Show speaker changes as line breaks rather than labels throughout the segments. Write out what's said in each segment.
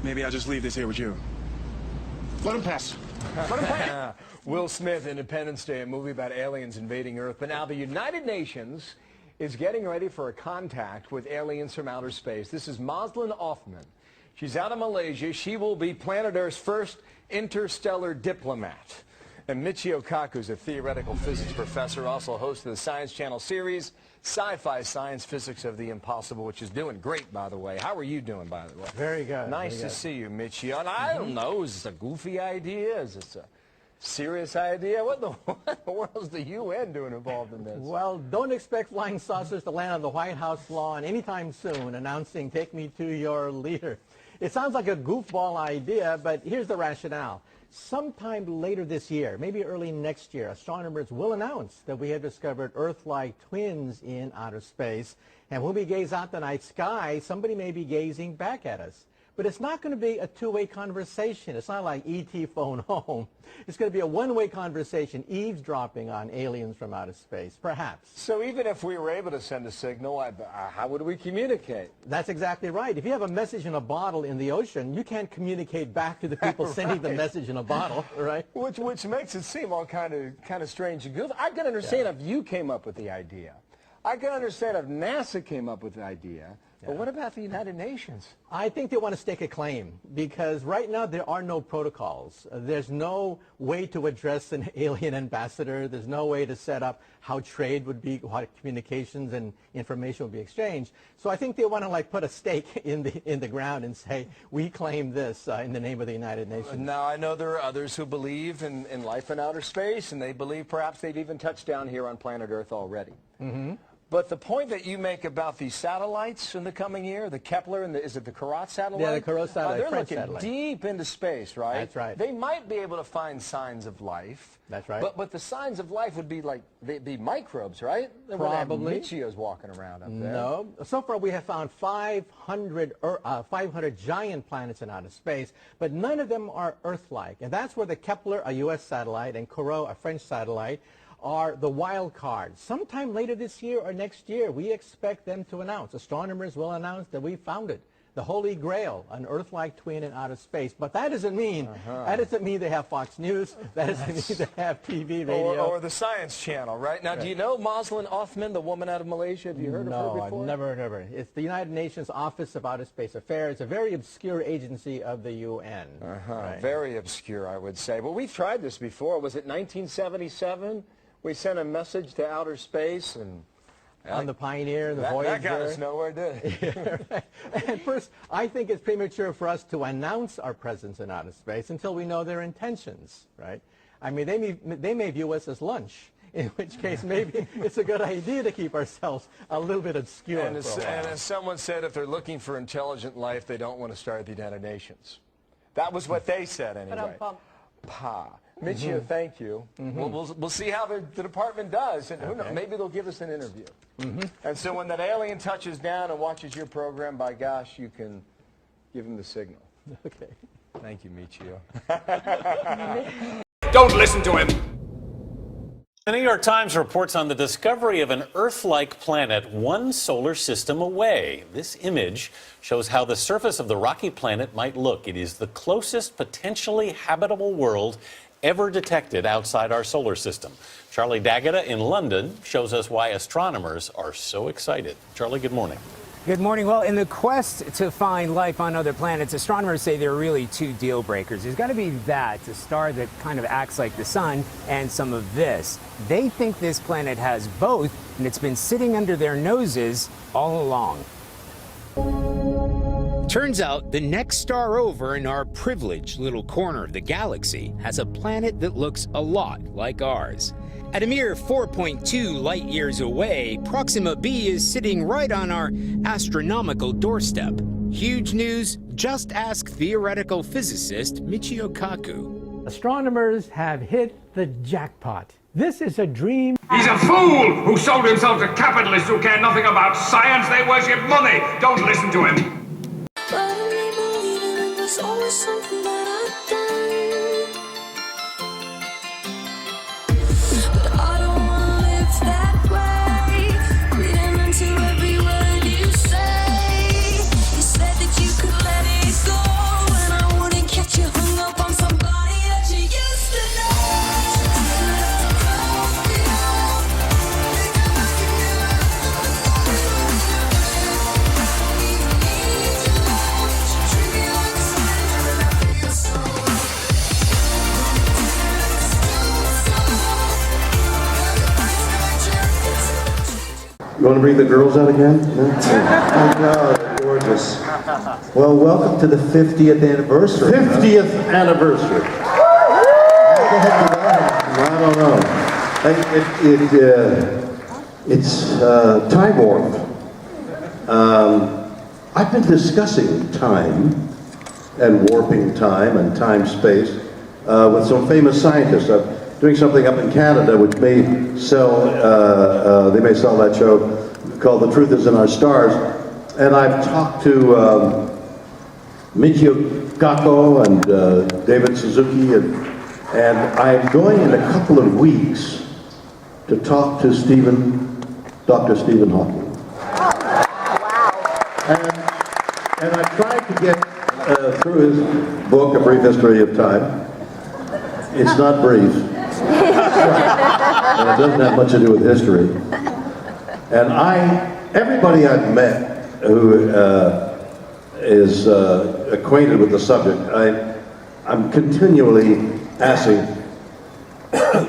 Maybe I'll just leave this here with you. Let him pass. Let him pass.
Will Smith, Independence Day, a movie about aliens invading Earth. But now the United Nations is getting ready for a contact with aliens from outer space. This is Moslin Othman. She's out of Malaysia. She will be planet Earth's first interstellar diplomat. And Michio Kaku is a theoretical physics professor, also host of the Science Channel series, Sci-Fi Science Physics of the Impossible, which is doing great, by the way. How are you doing, by the way?
Very good.
Nice to see you, Michio. And I don't know, is this a goofy idea? Is this a serious idea? What the world is the UN doing involved in this?
Well, don't expect flying saucers to land on the White House lawn anytime soon, announcing, "Take me to your leader." It sounds like a goofball idea, but here's the rationale. Sometime later this year, maybe early next year, astronomers will announce that we have discovered Earth-like twins in outer space. And when we gaze out the night sky, somebody may be gazing back at us. But it's not going to be a two-way conversation. It's not like E.T. phone home. It's going to be a one-way conversation, eavesdropping on aliens from outer space, perhaps.
So even if we were able to send a signal, how would we communicate?
That's exactly right. If you have a message in a bottle in the ocean, you can't communicate back to the people sending the message in a bottle, right?
Which makes it seem all kind of strange and good. I can understand if you came up with the idea. I can understand if NASA came up with the idea. But what about the United Nations?
I think they want to stake a claim because right now there are no protocols. There's no way to address an alien ambassador. There's no way to set up how trade would be, how communications and information would be exchanged. So I think they want to like put a stake in the ground and say, we claim this in the name of the United Nations.
Now I know there are others who believe in life in outer space, and they believe perhaps they've even touched down here on planet Earth already. Mm-hmm. But the point that you make about these satellites in the coming year, the Kepler and is it the Karate satellite?
Yeah, the Karate satellite.
They're
French
looking
satellite.
deep into space, right?
That's right.
They might be able to find signs of life.
That's right.
But the signs of life would be like, they'd be microbes, right?
Probably.
Michio's walking around up there.
No. So far we have found 500 giant planets in outer space, but none of them are Earth-like. And that's where the Kepler, a U.S. satellite, and Kourou, a French satellite, are the wild cards. Sometime later this year or next year, we expect them to announce. Astronomers will announce that we found it. The Holy Grail, an Earth-like twin in outer space. But that doesn't mean they have Fox News. That doesn't mean they have TV, radio.
Or the Science Channel, right? Now, do you know Moslin Othman, the woman out of Malaysia? Have you heard of her before?
No, I've never. It's the United Nations Office of Outer Space Affairs, a very obscure agency of the UN. Right?
Very obscure, I would say. But we've tried this before. Was it 1977? We sent a message to outer space and...
On the Pioneer, the Voyager.
That got us nowhere, did it?
Yeah, right. And first, I think it's premature for us to announce our presence in outer space until we know their intentions, right? I mean, they may view us as lunch, in which case maybe it's a good idea to keep ourselves a little bit obscure
and
for a while.
And as someone said, if they're looking for intelligent life, they don't want to start the United Nations. That was what they said anyway. Michio, thank you. We'll see how the department does, and who knows, maybe they'll give us an interview. And so when that alien touches down and watches your program, by gosh, you can give him the signal.
Okay.
Thank you, Michio.
Don't listen to him.
The New York Times reports on the discovery of an Earth-like planet 1 solar system away. This image shows how the surface of the rocky planet might look. It is the closest potentially habitable world ever detected outside our solar system. Charlie D'Agata in London shows us why astronomers are so excited. Charlie, good morning.
Good morning. Well, in the quest to find life on other planets, astronomers say there are really two deal breakers. There's got to be that, a star that kind of acts like the sun, and some of this. They think this planet has both, and it's been sitting under their noses all along. Turns out the next star over in our privileged little corner of the galaxy has a planet that looks a lot like ours. At a mere 4.2 light years away, Proxima b is sitting right on our astronomical doorstep. Huge news, just ask theoretical physicist Michio Kaku.
Astronomers have hit the jackpot. This is a dream.
He's a fool who sold himself to capitalists who care nothing about science. They worship money. Don't listen to him.
Always something that I've done, but I don't want to live that way. Reading into every word you say. You said that you could let it go.
want to bring the girls out again? No? Oh, no, they're gorgeous. Well, welcome to the 50th anniversary.
50th anniversary.
I don't know. It's time warp. I've been discussing time and warping time and time-space with some famous scientists. I'm doing something up in Canada which may sell, they may sell that show called The Truth Is in Our Stars. And I've talked to Michio Kaku and David Suzuki, and I'm going in a couple of weeks to talk to Dr. Stephen Hawking. And I tried to get through his book, A Brief History of Time. It's not brief. And it doesn't have much to do with history. And everybody I've met who is acquainted with the subject, I'm continually asking,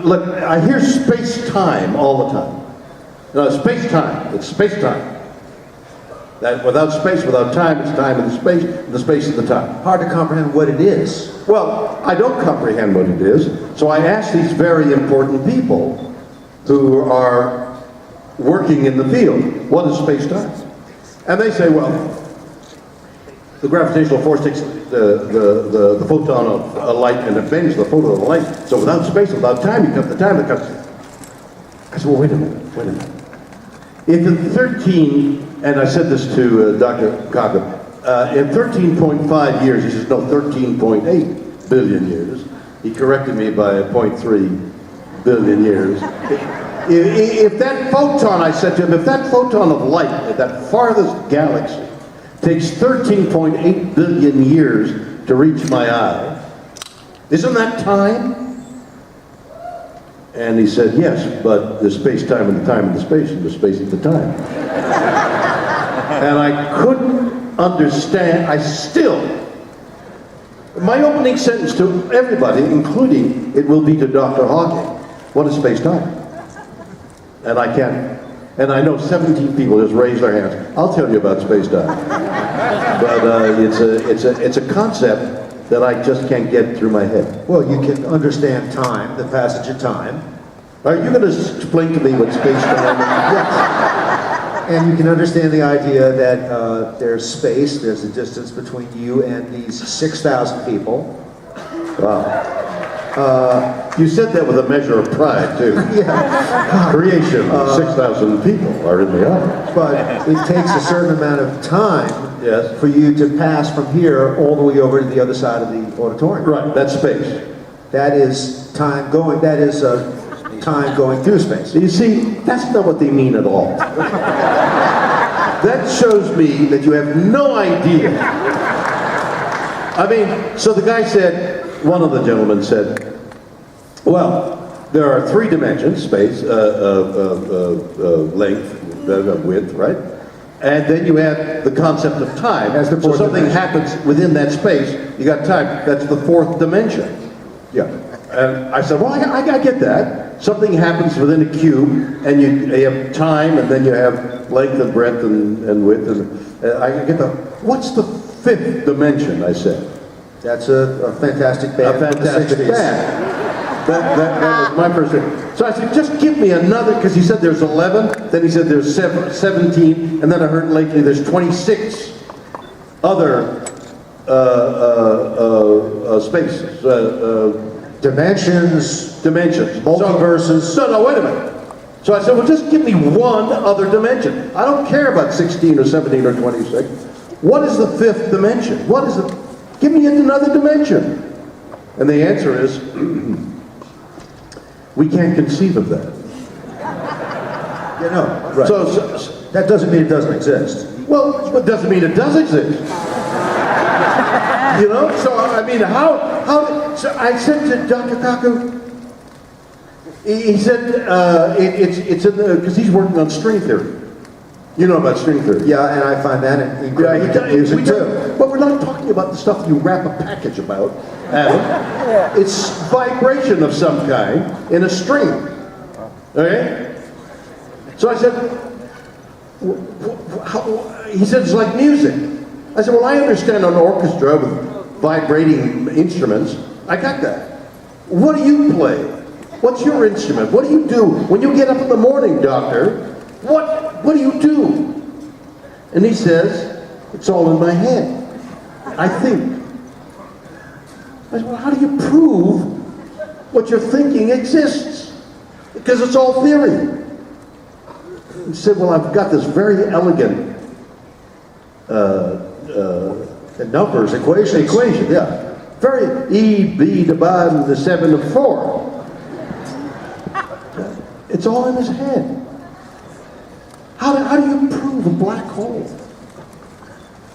look, I hear space-time all the time. No, space-time, it's space-time. That without space, without time, it's time and the space is the time.
Hard to comprehend what it is.
Well, I don't comprehend what it is, so I ask these very important people who are working in the field, what is space-time? And they say, well, the gravitational force takes the photon of a light and it bends the photon of the light. So without space, without time, you cut the time that comes. I said, well, wait a minute. If in 13, and I said this to Dr. Kaku, in 13.5 years, he says, no, 13.8 billion years. He corrected me by 0.3 billion years. If that photon, I said to him, if that photon of light at that farthest galaxy takes 13.8 billion years to reach my eye, isn't that time? And he said, yes, but the space-time and the time and the space and the space and the time. And I couldn't understand, my opening sentence to everybody, including it will be to Dr. Hawking, what is space-time? And I can't, and I know 17 people just raised their hands. I'll tell you about space-time. But it's a concept that I just can't get through my head.
Well, you can understand time, the passage of time.
Are you going to explain to me what space-time is?
Yes. And you can understand the idea that there's space, there's a distance between you and these 6,000 people.
Wow. You said that with a measure of pride, too.
Yeah.
Creation, 6,000 people are in the audience.
But it takes a certain amount of time
yes.
for you to pass from here all the way over to the other side of the auditorium.
Right, that's space.
That is time going, that is time going through space.
You see, that's not what they mean at all. That shows me that you have no idea. I mean, so the guy said, one of the gentlemen said, well, there are 3 dimensions, space, length, width, right? And then you add the concept of time. So something happens within that space, you got time. That's the 4th dimension. Yeah. And I said, well, I get that. Something happens within a cube, and you have time, and then you have length and breadth and width. And I get what's the 5th dimension, I said.
That's a fantastic band.
A fantastic band. That was my first thing. So I said, just give me another, because he said there's 11, then he said there's 17, and then I heard lately there's 26 other spaces, dimensions, multiverses. No, wait a minute. So I said, well, just give me one other dimension. I don't care about 16 or 17 or 26. What is the 5th dimension? What is it? Give me another dimension. And the answer is, we can't conceive of that.
You know, right.
So
that doesn't mean it doesn't exist.
Well, it doesn't mean it does exist. You know, so I mean, so I said to Dr. Kaku, he said, it's in the, because he's working on string theory. You know about string theory.
Yeah, and I find that incredibly confusing too.
But we're not talking about the stuff you wrap a package about, Adam. Yeah. It's vibration of some kind in a string. Okay? So I said, He said, it's like music. I said, well, I understand an orchestra with vibrating instruments. I got that. What do you play? What's your instrument? What do you do? When you get up in the morning, doctor, what do you do? And he says, it's all in my head. I think. I said, well, how do you prove what you're thinking exists? Because it's all theory. He said, well, I've got this very elegant numbers equation, yeah. Very E/B divided the 7 to 4. It's all in his head. How do you prove a black hole?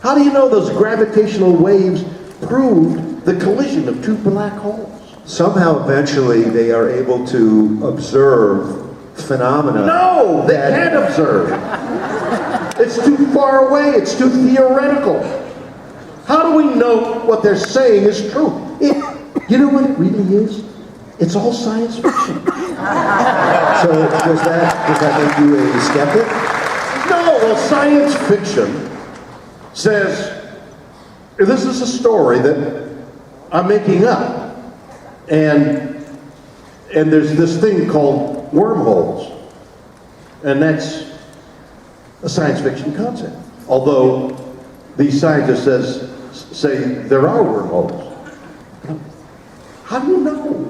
How do you know those gravitational waves proved the collision of two black holes?
Somehow, eventually, they are able to observe phenomena.
No, they can't observe. It's too far away. It's too theoretical. How do we know what they're saying is true? You know what it really is? It's all science fiction.
So does that make you a skeptic?
No, well, science fiction says this is a story that I'm making up, and there's this thing called wormholes, and that's a science fiction concept. Although these scientists say there are wormholes. How do you know?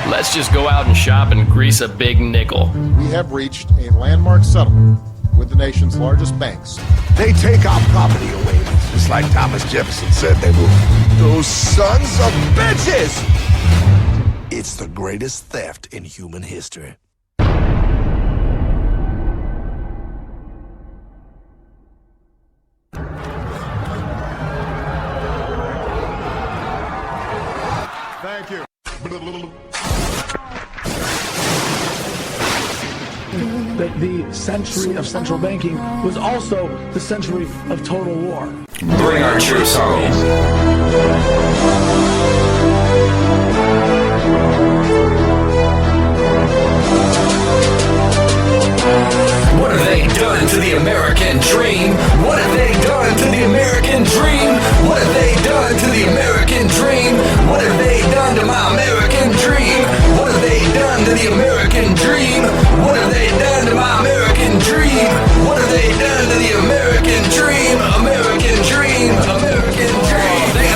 Let's just go out and shop and grease a big nickel.
We have reached a landmark settlement with the nation's largest banks.
They take our property away, just like Thomas Jefferson said they would. Those sons of bitches! It's the greatest theft in human history.
Thank you.
That the century of central banking was also the century of total war.
Bring our troops home. What have they done to the American dream? What have they done to the American dream? What have they done to the American dream? What have they done to my American dream? What have they done to the American dream? What have they done to my American dream? What have they done to the American dream? American dream, American dream. They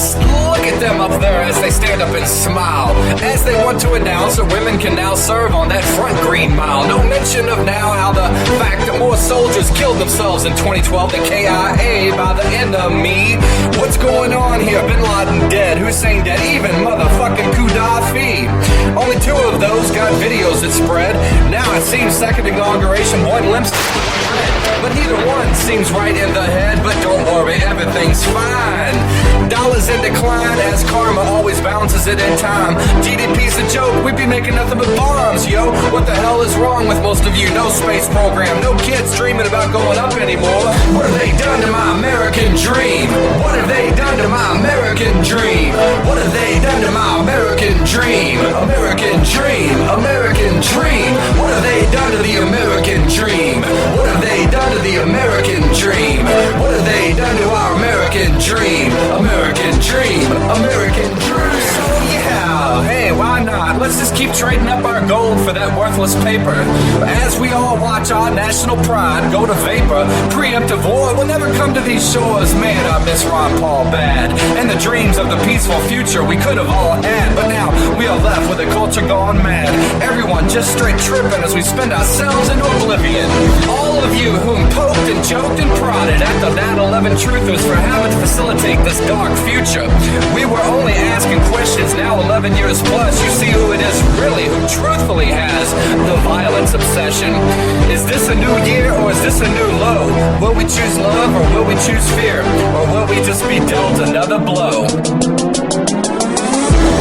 Just look at them up there as they stand up and smile, as they want to announce that women can now serve on that front Green Mile. No mention of now how the fact that more soldiers killed themselves in 2012 than KIA by the enemy. What's going on here? Bin Laden dead, Hussein dead, even motherfucking Gaddafi. Only 2 of those got videos that spread. Now it seems second inauguration, one limps, but neither one seems right in the head. But don't worry, everything's fine. Dollars in decline as karma always bounces it in time. GDP's a joke, we be making nothing but bombs, yo. What the hell is wrong with most of you? No space program, no kids dreaming about going up anymore. What have they done to my American dream? What have they done to my American dream? What have they done to my American dream? American dream, American dream. What have they done to the American dream? What have they done to the American dream? What have they done to our American dream? American dream, American dream. So yeah, hey, why not? Let's just keep trading up our gold for that worthless paper. As we all watch our national pride go to vapor, preemptive war will never come to these shores. Man, I miss Ron Paul bad, and the dreams of the peaceful future we could have all had. But now we are left with a culture gone mad. Everyone just straight tripping as we spend ourselves into oblivion. All of you whom poked and joked and prodded at the 9/11 truthers for having to facilitate this dark future. We were only asking questions. Now 11 years plus, you see who it is really who truthfully has the violence obsession. Is this a new year or is this a new low? Will we choose love or will we choose fear? Or will we just be dealt another blow?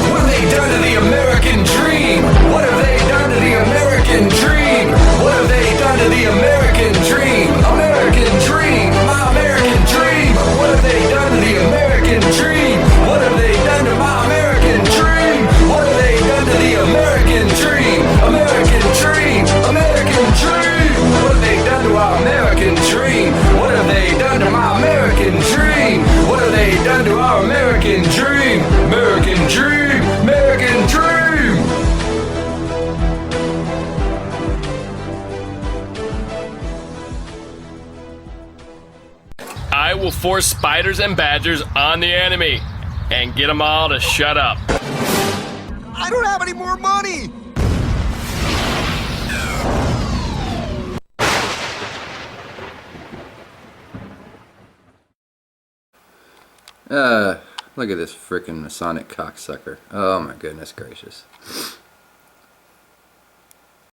What have they done to the American dream? What have they done to the American dream? What have they done to the American dream? American dream, my American dream. What have they done to the American dream? What have they done to my American dream? What have they done to the American dream? American dream, American dream. What have they done to our American dream? What have they done to my American dream? What have they done to our American dream? American dream, American dream.
I will force spiders and badgers on the enemy and get them all to shut up.
I don't have any more money!
Look at this frickin' Masonic cocksucker. Oh my goodness gracious.